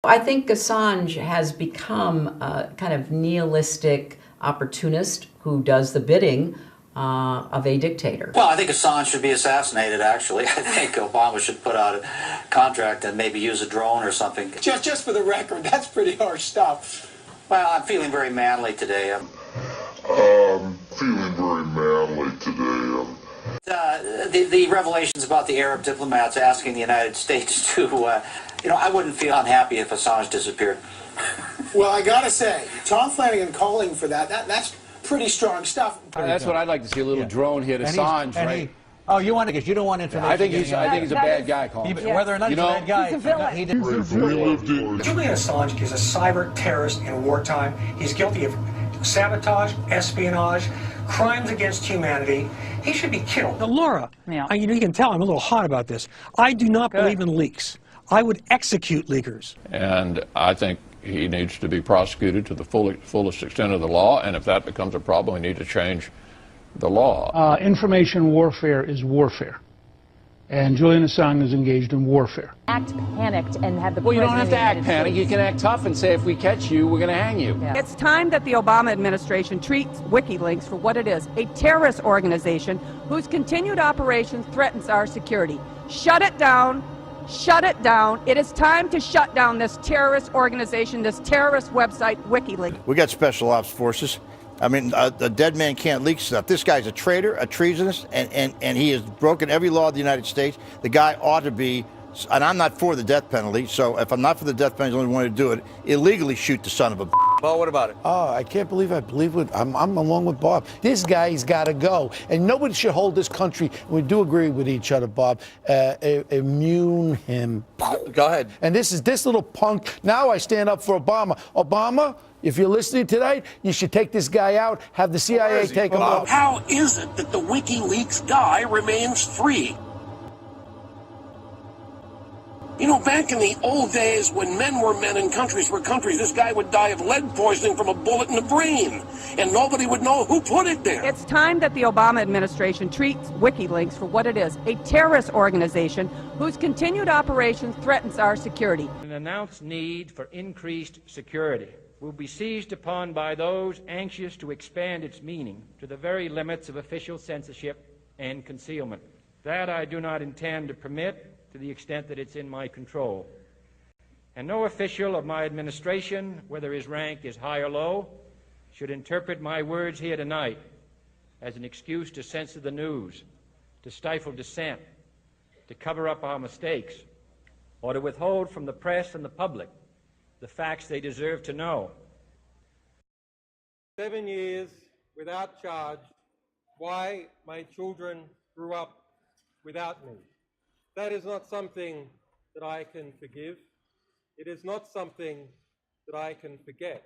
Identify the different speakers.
Speaker 1: I think Assange has become a kind of nihilistic opportunist who does the bidding of a dictator.
Speaker 2: Well, I think Assange should be assassinated, actually. I think Obama should put out a contract and maybe use a drone or something.
Speaker 3: Just for the record, that's pretty harsh stuff.
Speaker 2: Well, I'm feeling very manly today. The revelations about the Arab diplomats asking the United States to, I wouldn't feel unhappy if Assange disappeared.
Speaker 3: Well, I gotta say, Tom Flanagan calling for that's pretty strong stuff.
Speaker 4: That's what I'd like to see, a little drone hit Assange, right?
Speaker 5: You want to get? You don't want information.
Speaker 4: I think he's a bad guy, Colin.
Speaker 5: Whether or not he's a bad guy, he didn't.
Speaker 3: Julian Assange is a cyber terrorist in wartime. He's guilty of sabotage, espionage, crimes against humanity. He should be killed. Now, Laura, you can tell I'm a little hot about this. I do not believe in leaks. I would execute leakers.
Speaker 6: And I think he needs to be prosecuted to the fullest extent of the law, and if that becomes a problem, we need to change the law.
Speaker 7: Information warfare is warfare, and Julian Assange is engaged in warfare.
Speaker 8: Act panicked and had the
Speaker 4: Well, you don't have to act panic. You can act tough and say, if we catch you, we're going to hang you.
Speaker 9: Yeah. It's time that the Obama administration treats WikiLeaks for what it is, a terrorist organization whose continued operations threatens our security. Shut it down. Shut it down. It is time to shut down this terrorist organization, this terrorist website, WikiLeaks.
Speaker 10: We got special ops forces. I mean, a dead man can't leak stuff. This guy's a traitor, a treasonous, and he has broken every law of the United States. The guy ought to be, and I'm not for the death penalty, so if I'm not for the death penalty, the only one to do it, illegally shoot the son of a.
Speaker 4: Well, what about it?
Speaker 11: Oh, I can't believe I'm along with Bob. This guy's got to go. And nobody should hold this country, we do agree with each other, Bob, immune him.
Speaker 4: Go ahead.
Speaker 11: And this little punk, now I stand up for Obama. Obama, if you're listening tonight, you should take this guy out, have the CIA take him out.
Speaker 12: How is it that the WikiLeaks guy remains free? You know, back in the old days when men were men and countries were countries, this guy would die of lead poisoning from a bullet in the brain, and nobody would know who put it there.
Speaker 9: It's time that the Obama administration treats WikiLeaks for what it is, a terrorist organization whose continued operations threatens our security.
Speaker 13: An announced need for increased security will be seized upon by those anxious to expand its meaning to the very limits of official censorship and concealment. That I do not intend to permit to the extent that it's in my control. And no official of my administration, whether his rank is high or low, should interpret my words here tonight as an excuse to censor the news, to stifle dissent, to cover up our mistakes, or to withhold from the press and the public the facts they deserve to know.
Speaker 14: 7 years without charge, why my children grew up without me. That is not something that I can forgive. It is not something that I can forget.